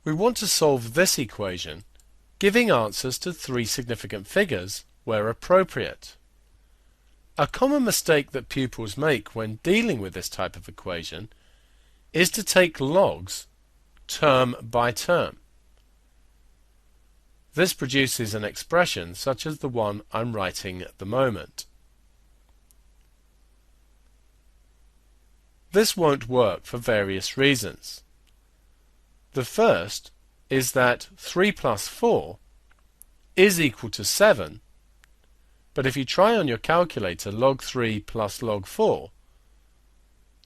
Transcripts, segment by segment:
We want to solve this equation, giving answers to three significant figures where appropriate. A common mistake that pupils make when dealing with this type of equation is to take logs term by term. This produces an expression such as the one I'm writing at the moment. This won't work for various reasons. The first is that 3 plus 4 is equal to 7, but if you try on your calculator log 3 plus log 4,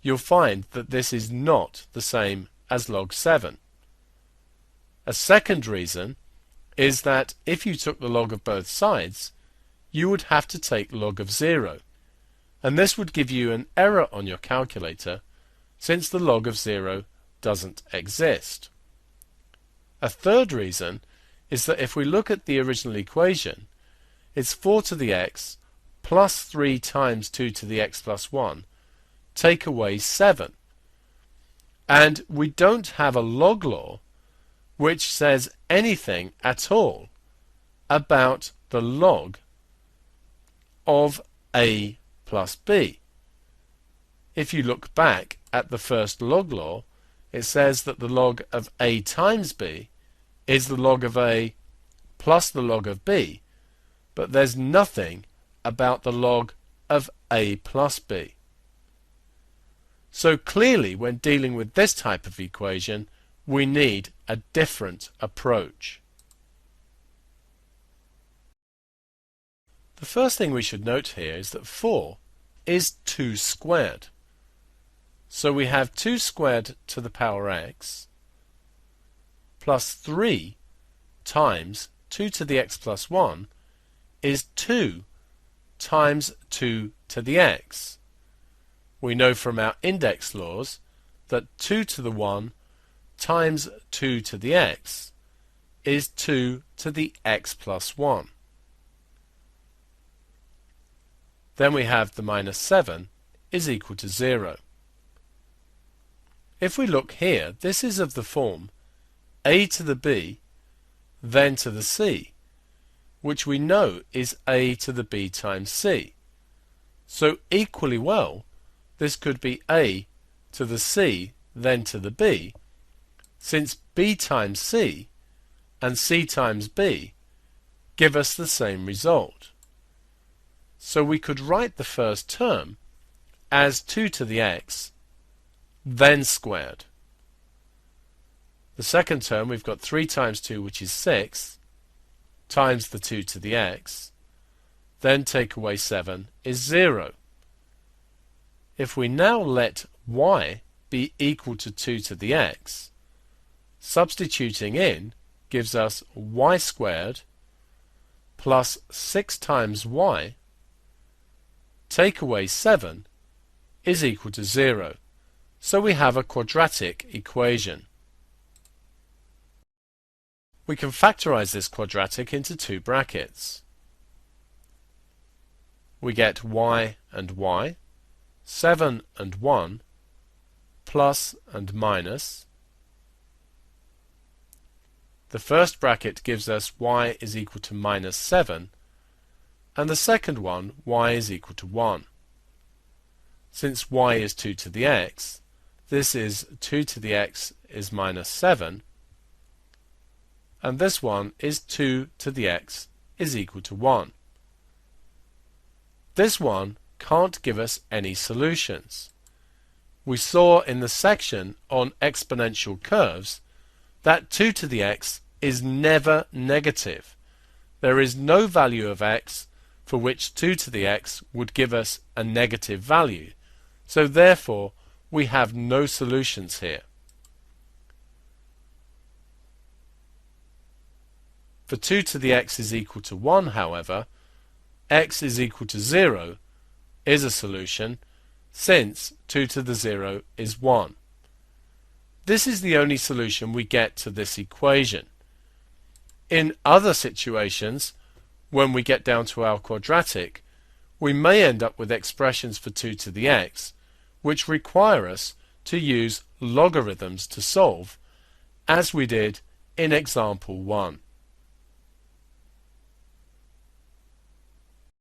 you'll find that this is not the same as log 7. A second reason is that if you took the log of both sides, you would have to take log of 0, and this would give you an error on your calculator since the log of 0 doesn't exist. A third reason is that if we look at the original equation, it's 4 to the x plus 3 times 2 to the x plus 1 take away 7. And we don't have a log law which says anything at all about the log of a plus b. If you look back at the first log law, it says that the log of a times b is the log of a plus the log of b, but there's nothing about the log of a plus b. So clearly, when dealing with this type of equation, we need a different approach. The first thing we should note here is that 4 is 2 squared. So we have 2 squared to the power x plus 3 times 2 to the x plus 1 is 2 times 2 to the x. We know from our index laws that 2 to the 1 times 2 to the x is 2 to the x plus 1. Then we have the minus 7 is equal to 0. If we look here, this is of the form a to the b, then to the c, which we know is a to the b times c. So equally well, this could be a to the c, then to the b, since b times c and c times b give us the same result. So we could write the first term as 2 to the x, then squared. The second term, we've got 3 times 2, which is 6, times the 2 to the x, then take away 7 is 0. If we now let y be equal to 2 to the x, substituting in gives us y squared plus 6 times y, take away 7, is equal to 0. So we have a quadratic equation. We can factorize this quadratic into two brackets. We get y and y, 7 and 1, plus and minus. The first bracket gives us y is equal to minus 7, and the second one, y is equal to 1. Since y is 2 to the x, this is 2 to the x is minus 7, and this one is 2 to the x is equal to 1. This one can't give us any solutions. We saw in the section on exponential curves that 2 to the x is never negative. There is no value of x for which 2 to the x would give us a negative value. So therefore, we have no solutions here. For 2 to the x is equal to 1, however, x is equal to 0 is a solution, since 2 to the 0 is 1. This is the only solution we get to this equation. In other situations, when we get down to our quadratic, we may end up with expressions for 2 to the x, which require us to use logarithms to solve, as we did in example 1.